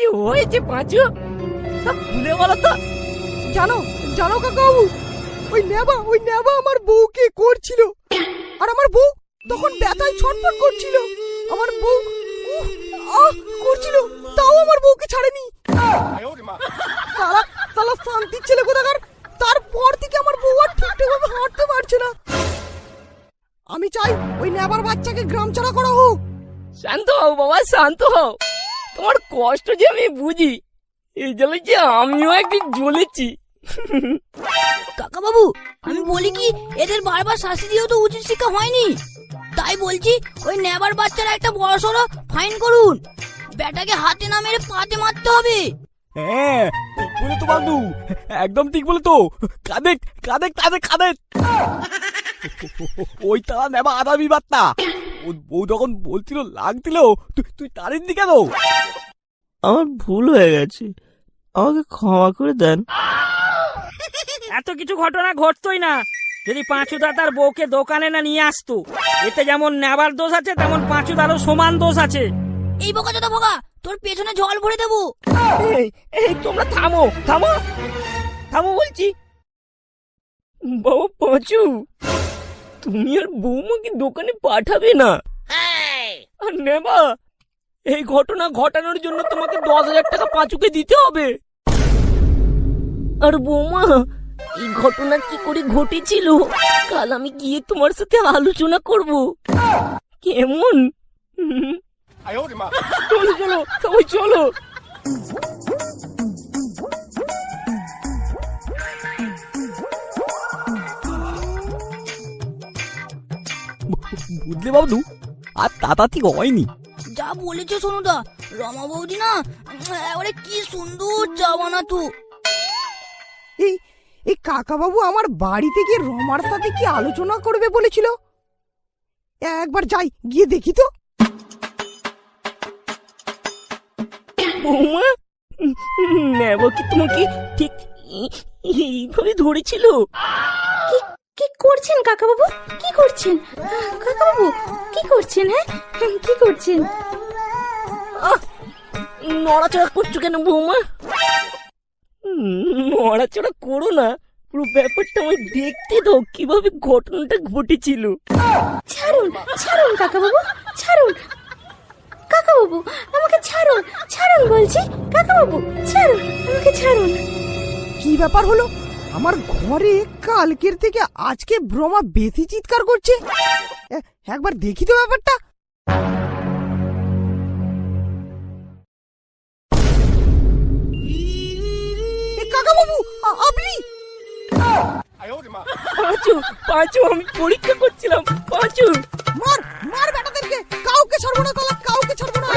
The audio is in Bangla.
কি হয়েছে পাঁচু? সব খুলে বলো তো। জানো জানো কাকাবাবু, ওই নেবা আমার বউকে করছিল, আর আমার বউ তখন ব্যথায় ছটফট করছিল। আমার বউ করছিল, তাও আমার বউকে ছাড়েনি। সালা সালা শান্তির ছেলে কোথাকার। তারপর থেকে আমার বউ আর ঠিকঠাকভাবে হাঁটতে পারছে না। আমি চাই ওই নেবার বাচ্চাকে গ্রাম ছাড়া করা হোক। শান্ত হও বাবা, শান্ত হও। তোমার কষ্ট যে আমি বুঝি, এই জন্য যে আমিও একদিন জ্বলেছি। কাকা বাবু, আমি বলি কি, এদের বারবার শাস্তি দিয়েও তো উচিত শিক্ষা হয়নি। তাই বলছি ওই নেবার বাচ্চারা একটা বড়সড় ফাইন করুন। বেটাকে হাতে না মেরে পাতে মারতে হবে। হ্যাঁ ঠিক বলে তো বাবু, একদম ঠিক বলে তো। কাঁদে কাঁদে কাঁদে কাঁদে ওই তারা নেবা আদামি বার্তা। বউ যখন বলছিল লাগছিল, তুই তারিন দি কেন? আমার ভুল হয়ে গেছে, আমাকে ক্ষমা করে দেন। এত কিছু ঘটনা ঘটতোই না যদি পাঁচুদা তার বউকে দোকানে না নিয়ে আসতো। এতে যেমন নেবার দোষ আছে, তেমন পাঁচুদারও সমান দোষ আছে। এই বোকা চোদা বোকা, তোর পেছনে জল ভরে দেবো। এই এই তোমরা থামো থামো থামো বলছি। বাবা পাঁচু, তুমি আর বৌমাকে দোকানে পাঠাবে না। আর নেবা, এই ঘটনা ঘটানোর জন্য তোমাকে 10,000 টাকা পাঁচুকে দিতে হবে। আর বৌমা, এই ঘটনা কি করে ঘটেছিল কাল আমি গিয়ে তোমার সাথে আলোচনা করব, কেমন? চলো চলো সবাই চলো। বুঝলে বাবু, আর তাতাতি হয়নি। যা বলেছো সোনুদা, রমা বৌদি না এবারে কি সুন্দর চা বানাতো। এই এই কাকাবাবু আমার বাড়িতে গিয়ে রমার সাথে কি আলোচনা করবে বলেছিল। একবার যাই, গিয়ে দেখি তো। বৌমা, নেব কি তোমাকে ঠিক এইভাবে ধরেছিল? কি করছেন কাকাবাবু? কি করছেন কাকাবাবু? কি করছেন? হ্যাঁ কি করছেন? নড়াচড়া করছো কেন বৌমা? নড়াচড়া করো না, পুরো ব্যাপারটা আমায় দেখতে দাও কিভাবে ঘটনাটা ঘটেছিল। ছাড়ুন ছাড়ুন কাকাবাবু, ছাড়ুন কাকাবাবু, আমাকে ছাড়ুন, ছাড়ুন বলছি কাকাবাবু, ছাড়ুন আমাকে, ছাড়ুন। কি ব্যাপার হলো? আমার ঘরে কালকের থেকে আজকে ব্রহ্মা বেশি চিৎকার করছে। একবার দেখি তো ব্যাপারটা। কাকাবাবু, আপনি? পাঁচু পাঁচু, আমি পরীক্ষা করছিলাম। পাঁচু, মার মার বেটাদেরকে, কাউকে ছাড়বো না, কাউকে ছাড়বো না।